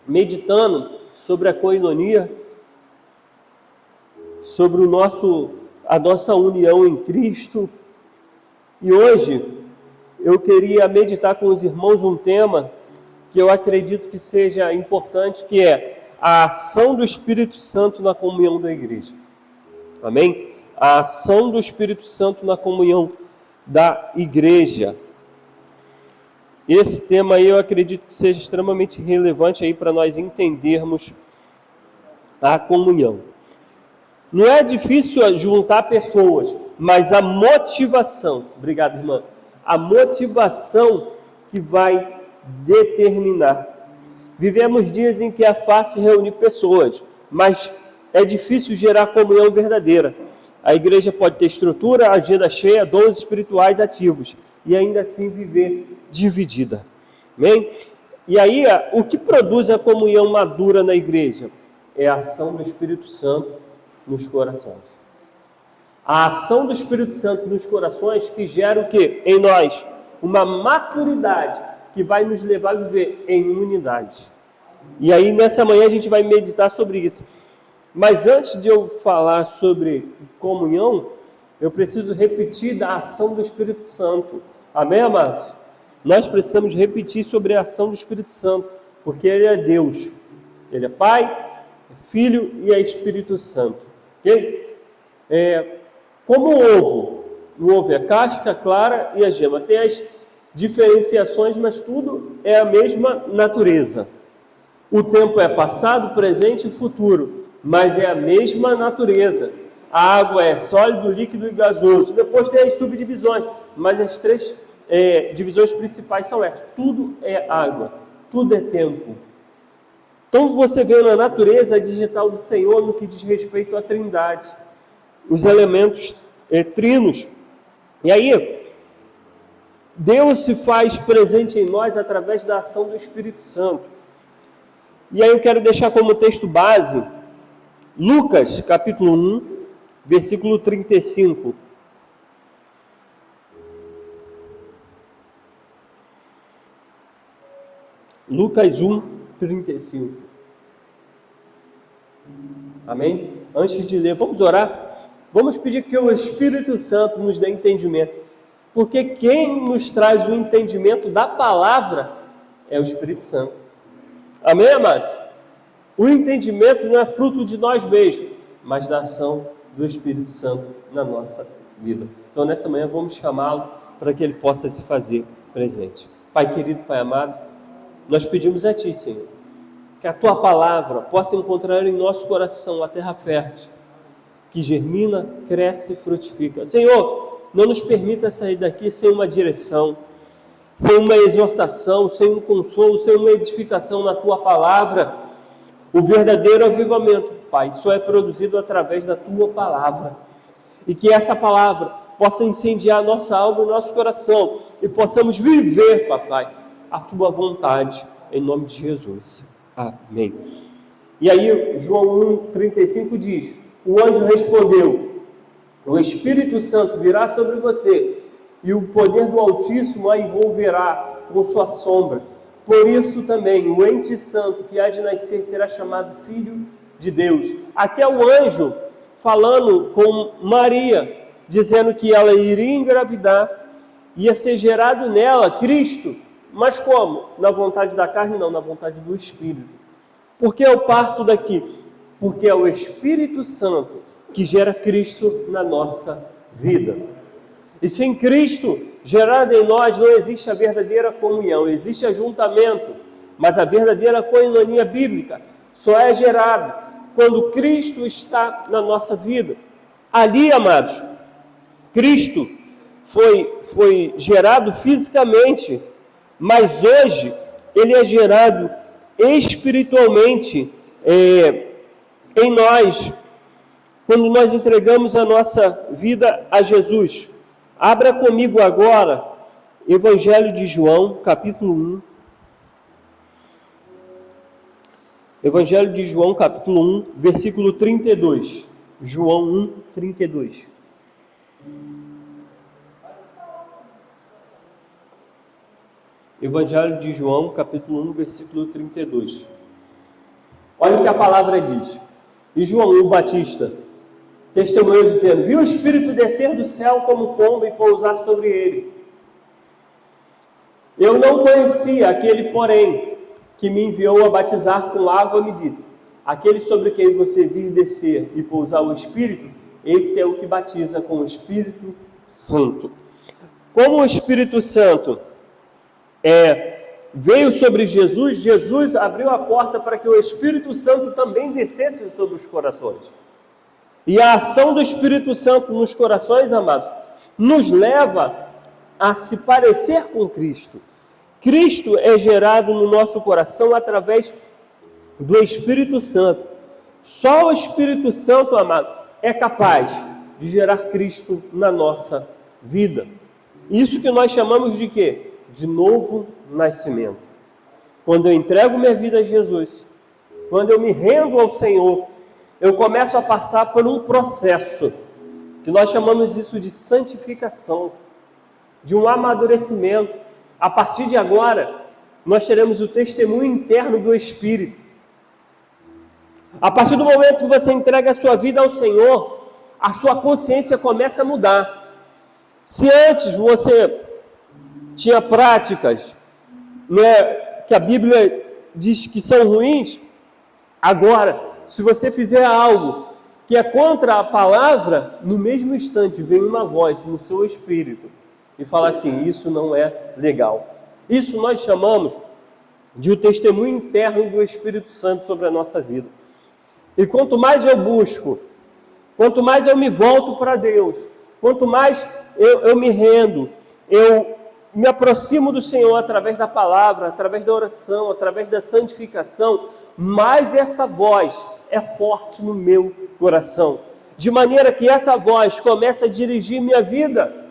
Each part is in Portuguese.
meditando sobre a coinonia, sobre a nossa união em Cristo. E hoje eu queria meditar com os irmãos um tema que eu acredito que seja importante, que é a ação do Espírito Santo na comunhão da igreja. Amém? A ação do Espírito Santo na comunhão da igreja. Esse tema aí eu acredito que seja extremamente relevante aí para nós entendermos a comunhão. Não é difícil juntar pessoas, mas a motivação, obrigado, irmã, a motivação que vai determinar. Vivemos dias em que é fácil reunir pessoas, mas é difícil gerar comunhão verdadeira. A igreja pode ter estrutura, agenda cheia, dons espirituais ativos, e ainda assim viver dividida. Amém? E aí, o que produz a comunhão madura na igreja? É a ação do Espírito Santo nos corações. A ação do Espírito Santo nos corações que gera o quê? Em nós, uma maturidade que vai nos levar a viver em unidade. E aí, nessa manhã, a gente vai meditar sobre isso. Mas antes de eu falar sobre comunhão, eu preciso repetir da ação do Espírito Santo. Amém, amados? Nós precisamos repetir sobre a ação do Espírito Santo, porque Ele é Deus. Ele é Pai, é Filho e é Espírito Santo. Ok? Como o ovo é a casca, a clara e a gema. Tem as diferenciações, mas tudo é a mesma natureza. O tempo é passado, presente e futuro, mas é a mesma natureza. A água é sólido, líquido e gasoso. Depois tem as subdivisões, mas as três divisões principais são essas. Tudo é água, tudo é tempo. Então você vê na natureza a digital do Senhor no que diz respeito à Trindade, os elementos trinos. E aí, Deus se faz presente em nós através da ação do Espírito Santo. E aí eu quero deixar como texto base Lucas, capítulo 1, versículo 35. Lucas 1, 35. Amém? Antes de ler, vamos orar? Vamos pedir que o Espírito Santo nos dê entendimento. Porque quem nos traz o entendimento da palavra é o Espírito Santo. Amém, amados? O entendimento não é fruto de nós mesmos, mas da ação do Espírito Santo na nossa vida. Então, nessa manhã, vamos chamá-lo para que ele possa se fazer presente. Pai querido, Pai amado, nós pedimos a Ti, Senhor, que a Tua palavra possa encontrar em nosso coração a terra fértil, que germina, cresce e frutifica. Senhor, não nos permita sair daqui sem uma direção, sem uma exortação, sem um consolo, sem uma edificação na Tua palavra. O verdadeiro avivamento, Pai, só é produzido através da Tua palavra. E que essa palavra possa incendiar nossa alma e nosso coração. E possamos viver, Papai, a Tua vontade, em nome de Jesus. Amém. E aí, João 1,35 diz: o anjo respondeu: o Espírito Santo virá sobre você, e o poder do Altíssimo a envolverá com sua sombra. Por isso também o ente santo que há de nascer será chamado Filho de Deus. Aqui é o anjo falando com Maria, dizendo que ela iria engravidar, ia ser gerado nela Cristo. Mas como? Na vontade da carne? Não, na vontade do Espírito. Por que eu parto daqui? Porque é o Espírito Santo que gera Cristo na nossa vida. E sem Cristo gerado em nós não existe a verdadeira comunhão, existe ajuntamento, mas a verdadeira coinonia bíblica só é gerada quando Cristo está na nossa vida. Ali, amados, Cristo foi gerado fisicamente, mas hoje ele é gerado espiritualmente em nós, quando nós entregamos a nossa vida a Jesus. Abra comigo agora Evangelho de João, capítulo 1. Evangelho de João, capítulo 1, versículo 32. João 1, 32. Evangelho de João, capítulo 1, versículo 32. que a palavra diz. E João o Batista testemunhou dizendo: viu o Espírito descer do céu como pomba e pousar sobre ele. Eu não conhecia aquele, porém, que me enviou a batizar com água, me disse: aquele sobre quem você vir descer e pousar o Espírito, esse é o que batiza com o Espírito Santo. Como o Espírito Santo veio sobre Jesus, Jesus abriu a porta para que o Espírito Santo também descesse sobre os corações. E a ação do Espírito Santo nos corações, amados, nos leva a se parecer com Cristo. Cristo é gerado no nosso coração através do Espírito Santo. Só o Espírito Santo, amado, é capaz de gerar Cristo na nossa vida. Isso que nós chamamos de quê? De novo nascimento. Quando eu entrego minha vida a Jesus, quando eu me rendo ao Senhor, eu começo a passar por um processo, que nós chamamos isso de santificação, de um amadurecimento. A partir de agora, nós teremos o testemunho interno do Espírito. A partir do momento que você entrega a sua vida ao Senhor, a sua consciência começa a mudar. Se antes você tinha práticas, que a Bíblia diz que são ruins, agora, se você fizer algo que é contra a palavra, no mesmo instante vem uma voz no seu espírito e fala assim: isso não é legal. Isso nós chamamos de o testemunho interno do Espírito Santo sobre a nossa vida. E quanto mais eu busco, quanto mais eu me volto para Deus, quanto mais eu me rendo, eu me aproximo do Senhor através da palavra, através da oração, através da santificação, mais essa voz é forte no meu coração. De maneira que essa voz começa a dirigir minha vida,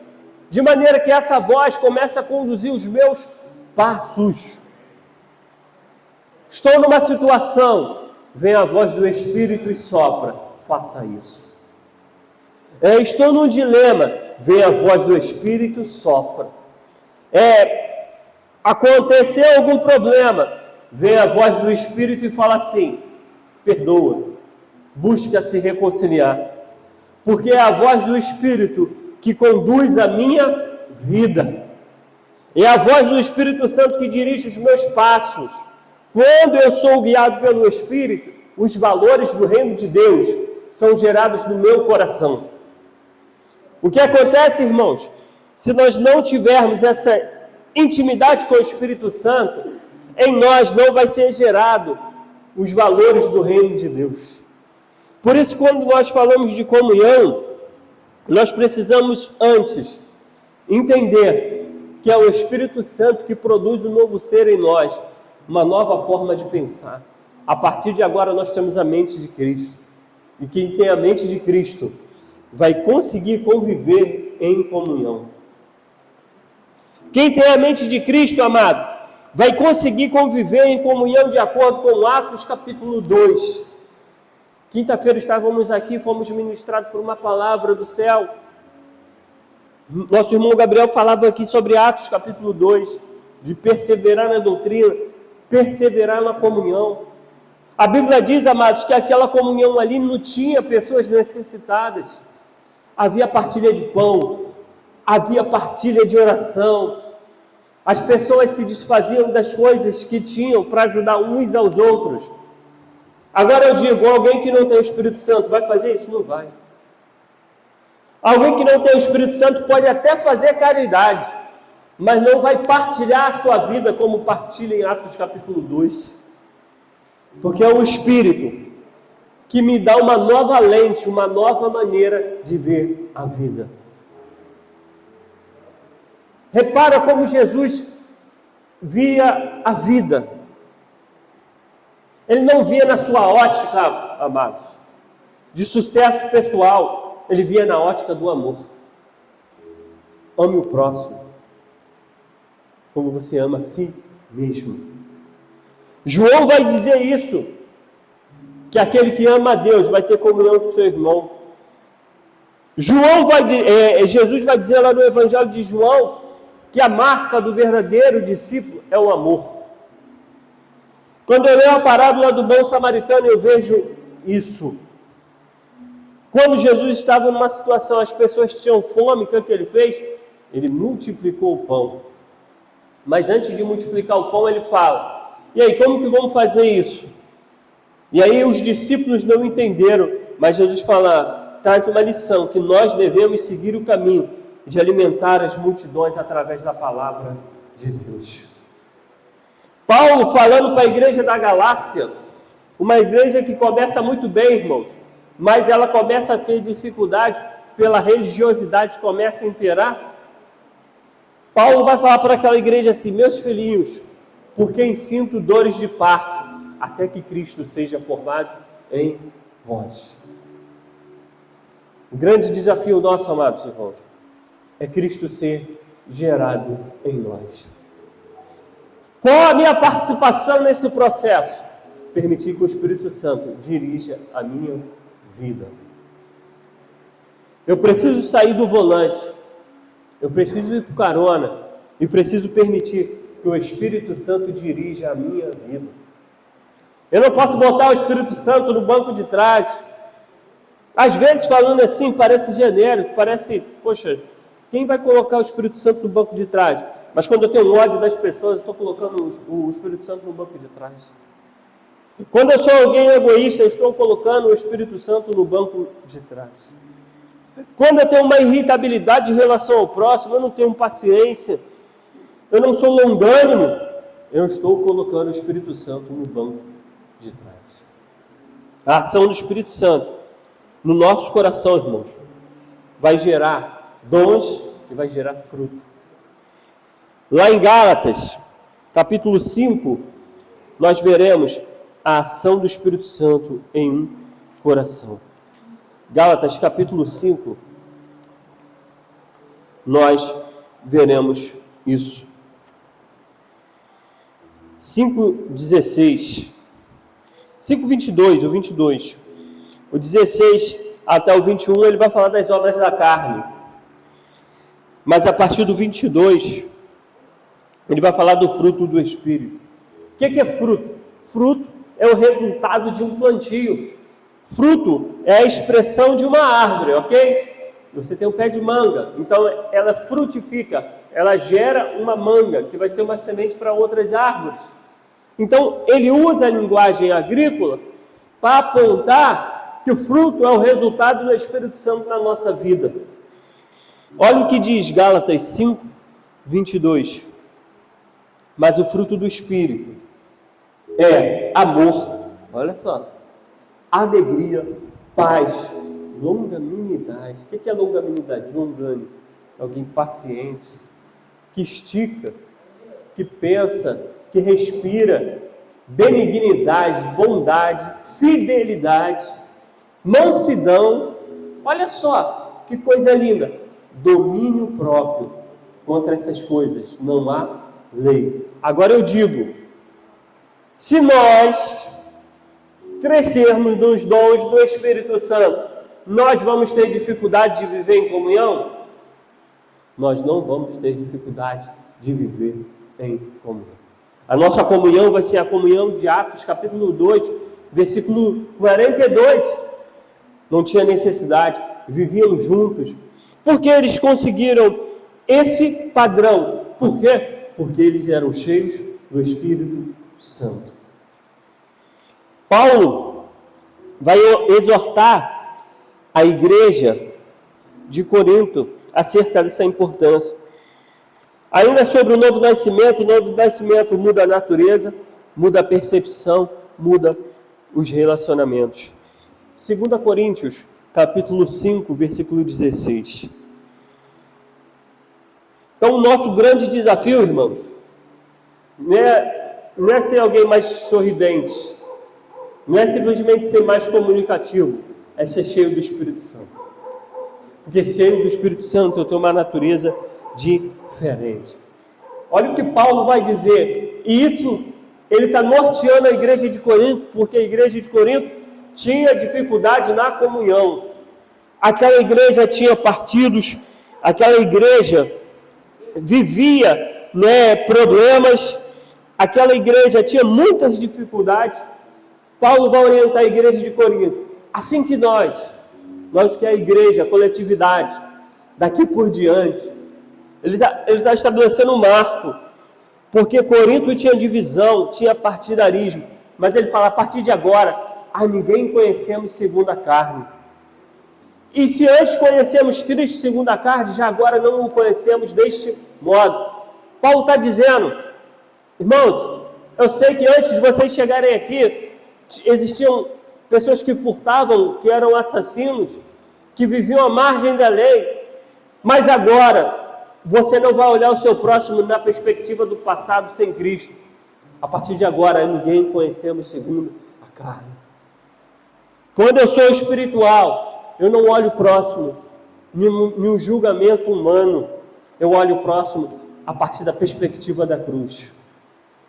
de maneira que essa voz começa a conduzir os meus passos. Estou numa situação, vem a voz do Espírito e sopra: faça isso. Estou num dilema, vem a voz do Espírito e sopra. Aconteceu algum problema, vem a voz do Espírito e fala assim: perdoa, busca se reconciliar. Porque é a voz do Espírito que conduz a minha vida. É a voz do Espírito Santo que dirige os meus passos. Quando eu sou guiado pelo Espírito, os valores do reino de Deus são gerados no meu coração. O que acontece, irmãos, se nós não tivermos essa intimidade com o Espírito Santo, em nós não vai ser gerado os valores do reino de Deus. Por isso, quando nós falamos de comunhão, nós precisamos antes entender que é o Espírito Santo que produz um novo ser em nós, uma nova forma de pensar. A partir de agora nós temos a mente de Cristo. E quem tem a mente de Cristo vai conseguir conviver em comunhão. Quem tem a mente de Cristo, amado, vai conseguir conviver em comunhão de acordo com Atos capítulo 2. Quinta-feira estávamos aqui, fomos ministrados por uma palavra do céu. Nosso irmão Gabriel falava aqui sobre Atos capítulo 2, de perseverar na doutrina, perseverar na comunhão. A Bíblia diz, amados, que aquela comunhão ali não tinha pessoas necessitadas. Havia partilha de pão, havia partilha de oração. As pessoas se desfaziam das coisas que tinham para ajudar uns aos outros. Agora eu digo, alguém que não tem o Espírito Santo vai fazer isso? Não vai. Alguém que não tem o Espírito Santo pode até fazer caridade, mas não vai partilhar a sua vida como partilha em Atos capítulo 2. Porque é o Espírito que me dá uma nova lente, uma nova maneira de ver a vida. Repara como Jesus via a vida. Ele não via na sua ótica, amados, de sucesso pessoal. Ele via na ótica do amor. Ame o próximo como você ama a si mesmo. João vai dizer isso, que aquele que ama a Deus vai ter comunhão com seu irmão. Jesus vai dizer lá no Evangelho de João que a marca do verdadeiro discípulo é o amor. Quando eu leio a parábola do bom samaritano, eu vejo isso. Quando Jesus estava numa situação, as pessoas tinham fome, o que ele fez? Ele multiplicou o pão. Mas antes de multiplicar o pão, ele fala: e aí, como que vamos fazer isso? E aí os discípulos não entenderam, mas Jesus fala, traz uma lição, que nós devemos seguir o caminho de alimentar as multidões através da palavra de Deus. Paulo falando para a igreja da Galácia, uma igreja que começa muito bem, irmãos, mas ela começa a ter dificuldade pela religiosidade, começa a imperar. Paulo vai falar para aquela igreja assim: meus filhinhos, por quem sinto dores de parto, até que Cristo seja formado em vós. O grande desafio nosso, amados irmãos, é Cristo ser gerado em nós. Qual a minha participação nesse processo? Permitir que o Espírito Santo dirija a minha vida. Eu preciso sair do volante, eu preciso ir para o carona e preciso permitir que o Espírito Santo dirija a minha vida. Eu não posso botar o Espírito Santo no banco de trás. Às vezes, falando assim, parece genérico, parece, poxa, quem vai colocar o Espírito Santo no banco de trás? Mas quando eu tenho ódio das pessoas, eu estou colocando o Espírito Santo no banco de trás. Quando eu sou alguém egoísta, eu estou colocando o Espírito Santo no banco de trás. Quando eu tenho uma irritabilidade em relação ao próximo, eu não tenho paciência, eu não sou longânimo, eu estou colocando o Espírito Santo no banco de trás. A ação do Espírito Santo no nosso coração, irmãos, vai gerar dons e vai gerar fruto. Lá em Gálatas, capítulo 5, nós veremos a ação do Espírito Santo em um coração. Gálatas, capítulo 5, nós veremos isso. 5:16, 5:22, o 22, o 16 até o 21, ele vai falar das obras da carne. Mas a partir do 22, ele vai falar do fruto do Espírito. O que é fruto? Fruto é o resultado de um plantio. Fruto é a expressão de uma árvore, ok? Você tem um pé de manga, então ela frutifica, ela gera uma manga, que vai ser uma semente para outras árvores. Então, ele usa a linguagem agrícola para apontar que o fruto é o resultado do Espírito Santo na nossa vida. Olha o que diz Gálatas 5:22. Mas o fruto do Espírito é amor, olha só, alegria, paz, longanimidade. O que é longanimidade? Longânimo, alguém paciente, que estica, que pensa, que respira, benignidade, bondade, fidelidade, mansidão. Olha só, que coisa linda, domínio próprio. Contra essas coisas não há lei. Agora eu digo, se nós crescermos nos dons do Espírito Santo, nós vamos ter dificuldade de viver em comunhão? Nós não vamos ter dificuldade de viver em comunhão. A nossa comunhão vai ser a comunhão de Atos, capítulo 2, versículo 42. Não tinha necessidade, viviam juntos. Porque eles conseguiram esse padrão. Por quê? Porque eles eram cheios do Espírito Santo. Paulo vai exortar a igreja de Corinto acerca dessa importância. Ainda sobre o novo nascimento muda a natureza, muda a percepção, muda os relacionamentos. 2 Coríntios, capítulo 5, versículo 16. Então, o nosso grande desafio, irmãos, não é ser alguém mais sorridente, não é simplesmente ser mais comunicativo, é ser cheio do Espírito Santo. Porque cheio do Espírito Santo eu tenho uma natureza diferente. Olha o que Paulo vai dizer, e isso ele está norteando a igreja de Corinto, porque a igreja de Corinto tinha dificuldade na comunhão. Aquela igreja tinha partidos, aquela igreja vivia problemas, Aquela igreja tinha muitas dificuldades. Paulo vai orientar a igreja de Corinto. Assim que nós que é a igreja, a coletividade, daqui por diante, ele está estabelecendo um marco. Porque Corinto tinha divisão, tinha partidarismo. Mas ele fala, a partir de agora, a ninguém conhecemos segundo a carne. E se antes conhecemos Cristo segundo a carne, já agora não o conhecemos deste modo. Paulo está dizendo, irmãos, eu sei que antes de vocês chegarem aqui, existiam pessoas que furtavam, que eram assassinos, que viviam à margem da lei, mas agora você não vai olhar o seu próximo na perspectiva do passado sem Cristo. A partir de agora, ninguém conhecemos segundo a carne. Quando eu sou espiritual, eu não olho o próximo em um julgamento humano, eu olho o próximo a partir da perspectiva da cruz.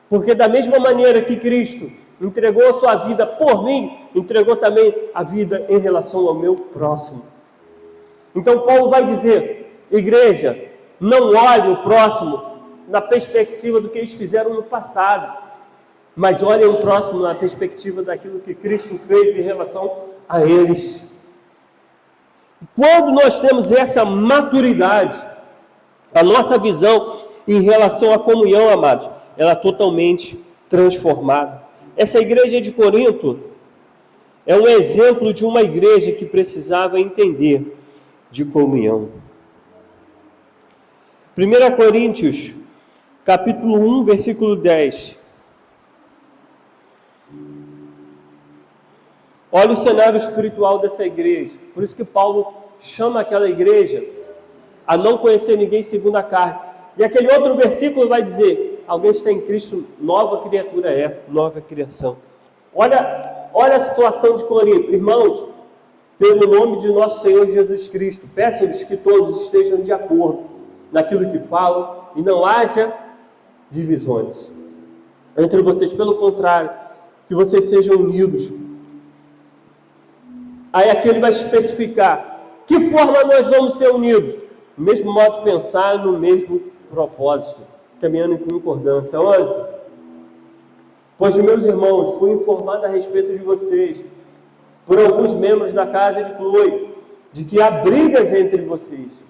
Porque da mesma maneira que Cristo entregou a sua vida por mim, entregou também a vida em relação ao meu próximo. Então Paulo vai dizer, igreja, não olhe o próximo na perspectiva do que eles fizeram no passado, mas olhem o próximo na perspectiva daquilo que Cristo fez em relação a eles. Quando nós temos essa maturidade, a nossa visão em relação à comunhão, amados, ela é totalmente transformada. Essa igreja de Corinto é um exemplo de uma igreja que precisava entender de comunhão. 1 Coríntios, capítulo 1, versículo 10. Olha o cenário espiritual dessa igreja. Por isso que Paulo chama aquela igreja a não conhecer ninguém segundo a carne. E aquele outro versículo vai dizer, alguém está em Cristo, nova criatura é, nova criação. Olha a situação de Corinto. Irmãos, pelo nome de nosso Senhor Jesus Cristo, peço-lhes que todos estejam de acordo naquilo que falam e não haja divisões entre vocês. Pelo contrário, que vocês sejam unidos. Aí aqui ele vai especificar que forma nós vamos ser unidos. No mesmo modo de pensar, no mesmo propósito, caminhando em concordância. 11. Pois, meus irmãos, fui informado a respeito de vocês, por alguns membros da casa de Cloe, de que há brigas entre vocês.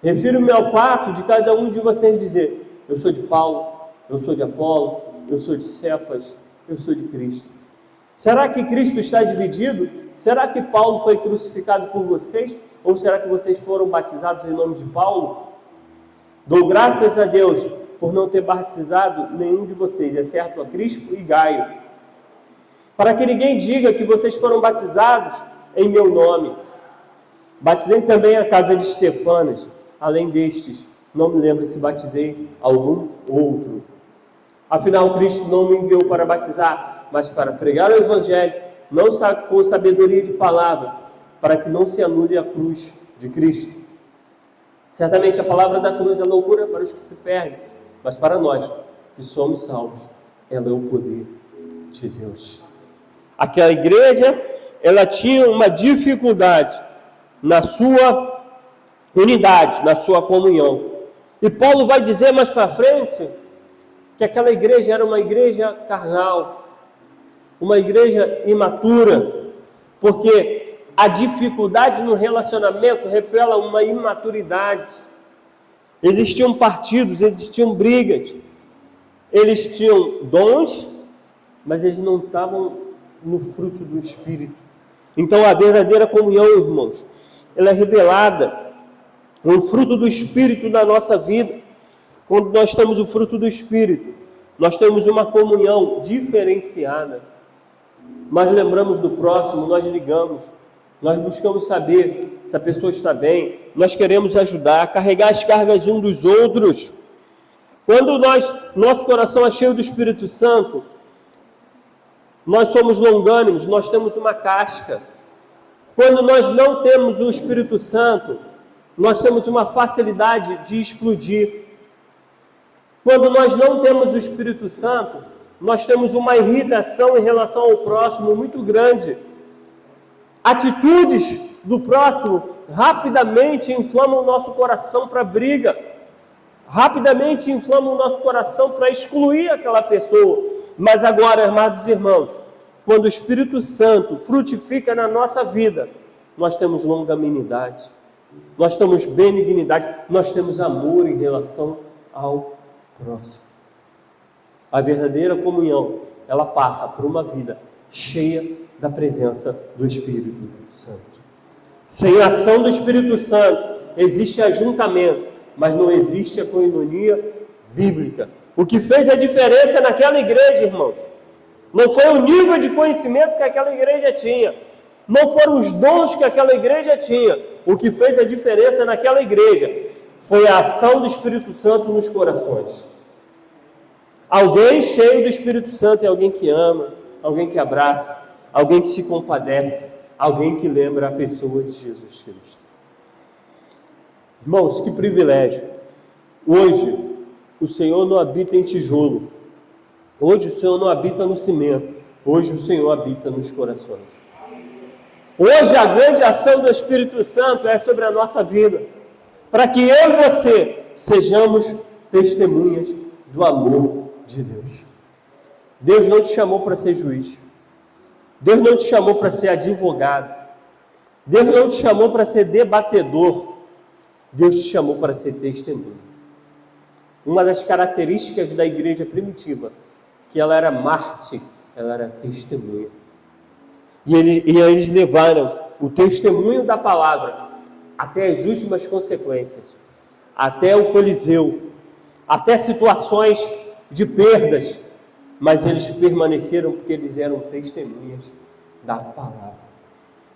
Refiro-me ao fato de cada um de vocês dizer, eu sou de Paulo, eu sou de Apolo, eu sou de Cefas, eu sou de Cristo. Será que Cristo está dividido? Será que Paulo foi crucificado por vocês? Ou será que vocês foram batizados em nome de Paulo? Dou graças a Deus por não ter batizado nenhum de vocês, exceto a Crispo e Gaio, para que ninguém diga que vocês foram batizados em meu nome. Batizei também a casa de Estefanas, além destes, não me lembro se batizei algum outro. Afinal, Cristo não me enviou para batizar, mas para pregar o Evangelho, não com sabedoria de palavra, para que não se anule a cruz de Cristo. Certamente a palavra da cruz é loucura para os que se perdem, mas para nós que somos salvos, ela é o poder de Deus. Aquela igreja, ela tinha uma dificuldade na sua unidade, na sua comunhão. E Paulo vai dizer mais para frente que aquela igreja era uma igreja carnal, uma igreja imatura, porque a dificuldade no relacionamento revela uma imaturidade. Existiam partidos, existiam brigas, eles tinham dons, mas eles não estavam no fruto do Espírito. Então a verdadeira comunhão, irmãos, ela é revelada, o fruto do Espírito na nossa vida. Quando nós temos o fruto do Espírito, nós temos uma comunhão diferenciada. Nós lembramos do próximo, nós ligamos, nós buscamos saber se a pessoa está bem, nós queremos ajudar, carregar as cargas uns dos outros. Quando nosso coração é cheio do Espírito Santo, nós somos longânimos, nós temos uma casca. Quando nós não temos o Espírito Santo, nós temos uma facilidade de explodir. Quando nós não temos o Espírito Santo, nós temos uma irritação em relação ao próximo muito grande. Atitudes do próximo rapidamente inflamam o nosso coração para briga. rapidamente inflamam o nosso coração para excluir aquela pessoa. Mas agora, amados irmãos, quando o Espírito Santo frutifica na nossa vida, nós temos longanimidade, nós temos benignidade, nós temos amor em relação ao próximo. A verdadeira comunhão, ela passa por uma vida cheia da presença do Espírito Santo. Sem a ação do Espírito Santo, existe ajuntamento, mas não existe a coinonia bíblica. O que fez a diferença naquela igreja, irmãos, não foi o nível de conhecimento que aquela igreja tinha, não foram os dons que aquela igreja tinha. O que fez a diferença naquela igreja foi a ação do Espírito Santo nos corações. Alguém cheio do Espírito Santo é alguém que ama, alguém que abraça, alguém que se compadece, alguém que lembra a pessoa de Jesus Cristo. Irmãos, que privilégio! Hoje, o Senhor não habita em tijolo. Hoje, o Senhor não habita no cimento. Hoje, o Senhor habita nos corações. Hoje, a grande ação do Espírito Santo é sobre a nossa vida, para que eu e você sejamos testemunhas do amor de Deus. Deus não te chamou para ser juiz. Deus não te chamou para ser advogado. Deus não te chamou para ser debatedor. Deus te chamou para ser testemunha. Uma das características da igreja primitiva, que ela era mártir, ela era testemunha. E eles levaram o testemunho da palavra até as últimas consequências, até o Coliseu, até situações de perdas, mas eles permaneceram porque eles eram testemunhas da palavra.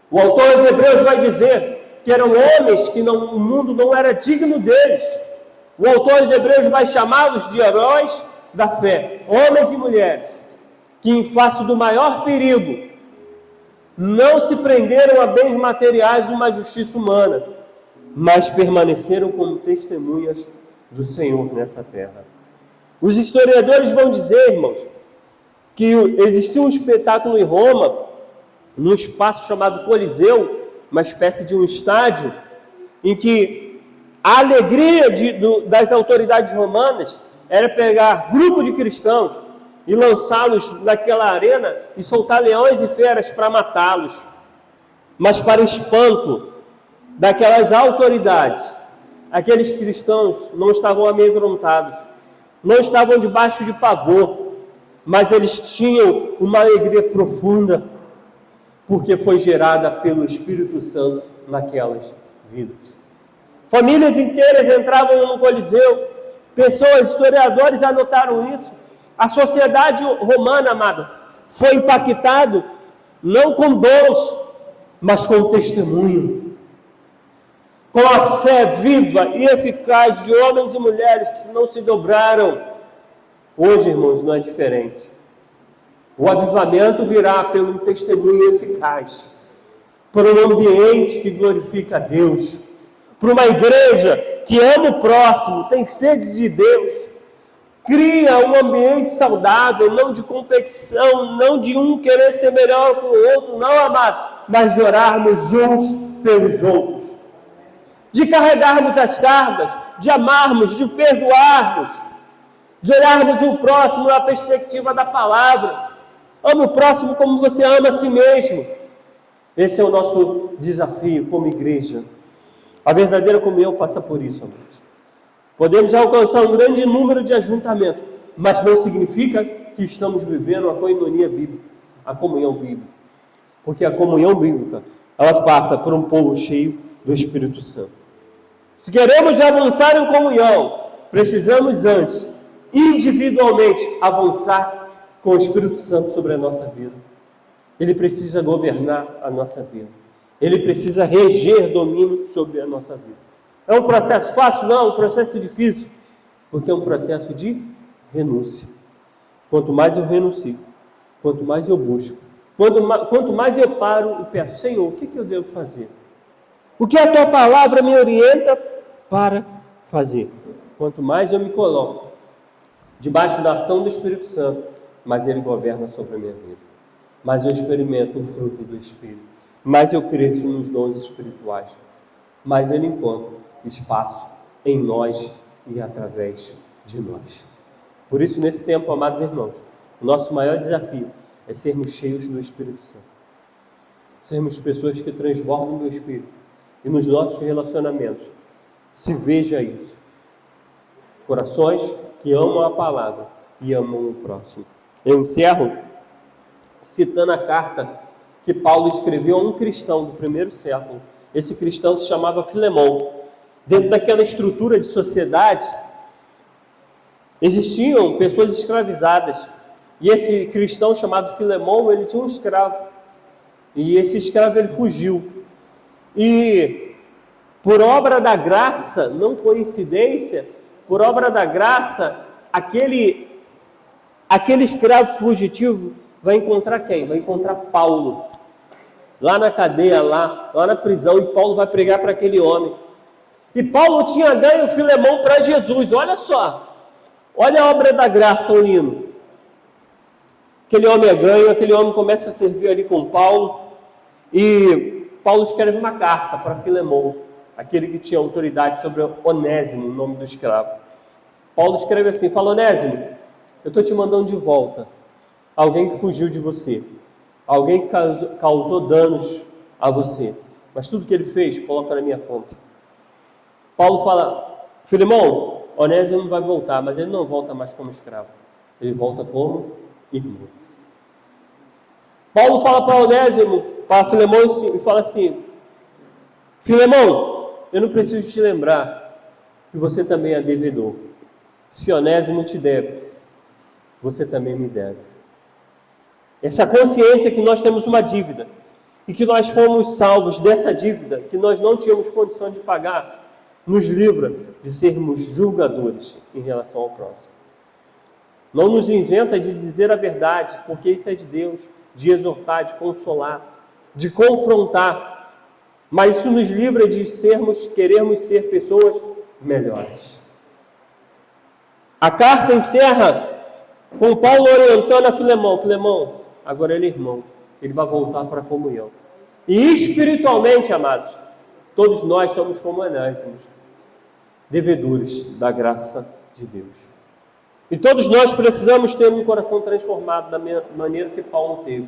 O autor aos Hebreus vai dizer que eram homens que o mundo não era digno deles. O autor aos Hebreus vai chamá-los de heróis da fé, homens e mulheres, que em face do maior perigo, não se prenderam a bens materiais de uma justiça humana, mas permaneceram como testemunhas do Senhor nessa terra. Os historiadores vão dizer, irmãos, que existia um espetáculo em Roma, num espaço chamado Coliseu, uma espécie de um estádio, em que a alegria das autoridades romanas era pegar grupo de cristãos e lançá-los naquela arena e soltar leões e feras para matá-los. Mas para espanto daquelas autoridades, aqueles cristãos não estavam amedrontados, não estavam debaixo de pavor, mas eles tinham uma alegria profunda, porque foi gerada pelo Espírito Santo naquelas vidas. Famílias inteiras entravam no Coliseu, pessoas, historiadores anotaram isso. A sociedade romana, amada, foi impactado não com dons, mas com testemunho. Com a fé viva e eficaz de homens e mulheres que não se dobraram. Hoje, irmãos, não é diferente. O avivamento virá pelo testemunho eficaz, por um ambiente que glorifica a Deus, por uma igreja que ama o próximo, tem sede de Deus. Cria um ambiente saudável, não de competição, não de um querer ser melhor que o outro, não, amado, mas de orarmos uns pelos outros, de carregarmos as cargas, de amarmos, de perdoarmos, de olharmos o próximo na perspectiva da palavra. Ama o próximo como você ama a si mesmo. Esse é o nosso desafio como igreja. A verdadeira comunhão passa por isso, amados. Podemos alcançar um grande número de ajuntamentos, mas não significa que estamos vivendo a coinonia bíblica, a comunhão bíblica. Porque a comunhão bíblica, ela passa por um povo cheio do Espírito Santo. Se queremos avançar em comunhão, precisamos antes, individualmente, avançar com o Espírito Santo sobre a nossa vida. Ele precisa governar a nossa vida. Ele precisa reger domínio sobre a nossa vida. É um processo fácil? Não, é um processo difícil, porque é um processo de renúncia. Quanto mais eu renuncio, quanto mais eu busco, quanto mais eu paro e peço, Senhor, o que eu devo fazer? O que a Tua Palavra me orienta para fazer? Quanto mais eu me coloco debaixo da ação do Espírito Santo, mais Ele governa sobre a minha vida. Mais eu experimento o fruto do Espírito. Mais eu cresço nos dons espirituais. Mais Ele encontra espaço em nós e através de nós. Por isso, nesse tempo, amados irmãos, o nosso maior desafio é sermos cheios do Espírito Santo. Sermos pessoas que transbordam do Espírito. E nos nossos relacionamentos se veja isso. Corações que amam a palavra e amam o próximo. Eu encerro citando a carta que Paulo escreveu a um cristão do primeiro século. Esse cristão se chamava Filemão. Dentro daquela estrutura de sociedade, existiam pessoas escravizadas. E esse cristão chamado Filemão, ele tinha um escravo. E esse escravo, ele fugiu. E por obra da graça, não coincidência, por obra da graça, aquele escravo fugitivo vai encontrar quem? Vai encontrar Paulo. Lá na cadeia, lá na prisão, e Paulo vai pregar para aquele homem. E Paulo tinha ganho Filemão para Jesus, olha só. Olha a obra da graça unindo. Aquele homem é ganho, aquele homem começa a servir ali com Paulo. E Paulo escreve uma carta para Filemão, aquele que tinha autoridade sobre Onésimo, o nome do escravo. Paulo escreve assim, fala: Onésimo, eu estou te mandando de volta alguém que fugiu de você, alguém que causou danos a você, mas tudo que ele fez, coloca na minha conta. Paulo fala: Filemão, Onésimo vai voltar, mas ele não volta mais como escravo, ele volta como irmão. Paulo fala para Onésimo, para Filemão, e fala assim: Filemão, eu não preciso te lembrar que você também é devedor. Se Onésimo te deve, você também me deve. Essa consciência que nós temos uma dívida e que nós fomos salvos dessa dívida, que nós não tínhamos condição de pagar, nos livra de sermos julgadores em relação ao próximo. Não nos isenta de dizer a verdade, porque isso é de Deus, de exortar, de consolar, de confrontar, mas isso nos livra de querermos ser pessoas melhores. A carta encerra com Paulo orientando a Filemão: Filemão, agora ele é irmão, ele vai voltar para a comunhão. E espiritualmente, amados, todos nós somos como Onésimo, devedores da graça de Deus. E todos nós precisamos ter um coração transformado da maneira que Paulo teve,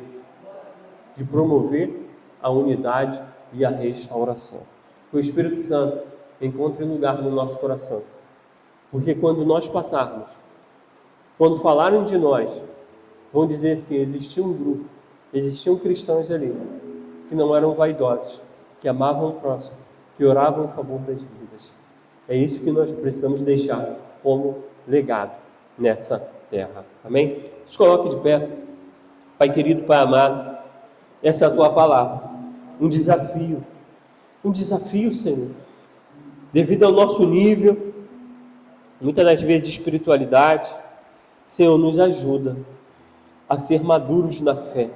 de promover a unidade e a restauração. Que o Espírito Santo encontre lugar no nosso coração. Porque quando nós passarmos, quando falarem de nós, vão dizer assim: existia um grupo, existiam cristãos ali, que não eram vaidosos, que amavam o próximo, que oravam a favor das vidas. É isso que nós precisamos deixar como legado nessa terra. Amém? Se coloque de pé. Pai querido, Pai amado, essa é a Tua palavra. Um desafio, Senhor. Devido ao nosso nível, muitas das vezes de espiritualidade, Senhor, nos ajuda a ser maduros na fé.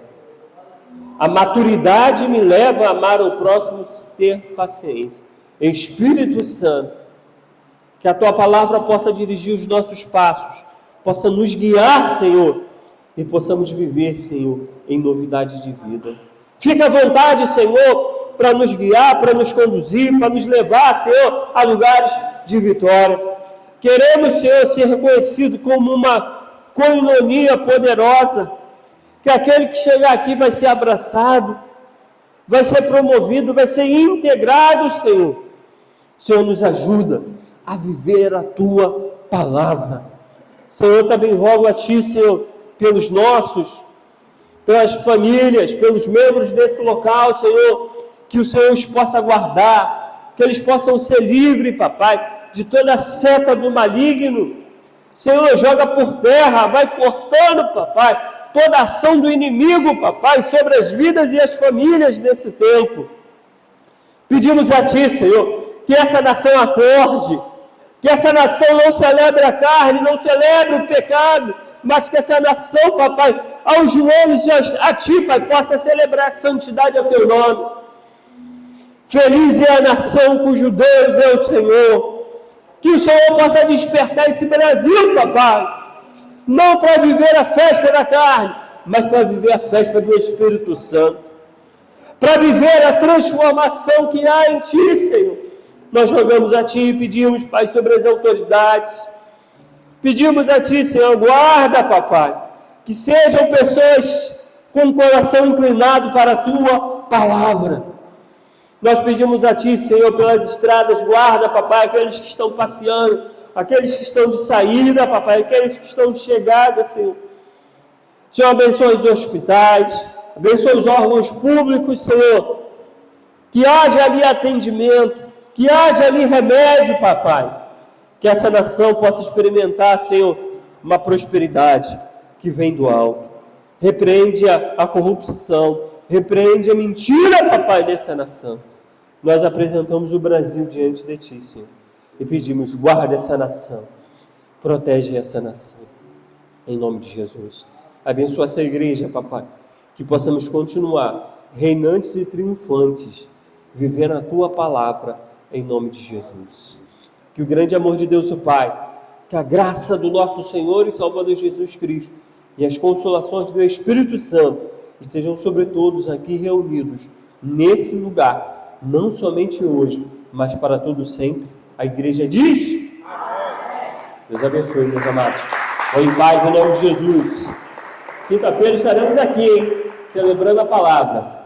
A maturidade me leva a amar o próximo, ter paciência. Espírito Santo, que a Tua palavra possa dirigir os nossos passos, possa nos guiar, Senhor, e possamos viver, Senhor, em novidade de vida. Fica à vontade, Senhor, para nos guiar, para nos conduzir, para nos levar, Senhor, a lugares de vitória. Queremos, Senhor, ser reconhecido como uma coinonia poderosa, que aquele que chegar aqui vai ser abraçado, vai ser promovido, vai ser integrado, Senhor. Senhor, nos ajuda a viver a Tua palavra. Senhor, também rogo a Ti, Senhor, pelas famílias, pelos membros desse local, Senhor, que o Senhor os possa guardar, que eles possam ser livres, Papai, de toda a seta do maligno. Senhor, joga por terra, vai cortando, Papai, toda a ação do inimigo, Papai, sobre as vidas e as famílias desse tempo. Pedimos a Ti, Senhor, que essa nação acorde, que essa nação não celebre a carne, não celebre o pecado, mas que essa nação, Papai, aos joelhos a Ti, Pai, possa celebrar a santidade ao Teu nome. Feliz é a nação cujo Deus é o Senhor. Que o Senhor possa despertar esse Brasil, Papai, não para viver a festa da carne, mas para viver a festa do Espírito Santo, para viver a transformação que há em Ti, Senhor, Nós rogamos a Ti e pedimos, Pai, sobre as autoridades. Pedimos a Ti, Senhor, guarda, papai, que sejam pessoas com o coração inclinado para a Tua palavra. Nós pedimos a Ti, Senhor, pelas estradas, guarda, papai, aqueles que estão passeando, aqueles que estão de saída, papai, aqueles que estão de chegada, Senhor. Senhor, abençoe os hospitais, abençoe os órgãos públicos, Senhor. Que haja ali atendimento, que haja ali remédio, papai. Que essa nação possa experimentar, Senhor, uma prosperidade que vem do alto. Repreende a corrupção, repreende a mentira, papai, dessa nação. Nós apresentamos o Brasil diante de Ti, Senhor, e pedimos, guarda essa nação, protege essa nação, em nome de Jesus. Abençoa essa igreja, papai, que possamos continuar reinantes e triunfantes, vivendo a Tua palavra, em nome de Jesus. Que o grande amor de Deus, o Pai, que a graça do nosso Senhor e Salvador Jesus Cristo e as consolações do Espírito Santo estejam sobre todos aqui reunidos, nesse lugar, não somente hoje, mas para todo sempre. A igreja diz: amém. Deus abençoe, meus amados. Vão em paz, em nome de Jesus. Quinta-feira estaremos aqui, celebrando a palavra.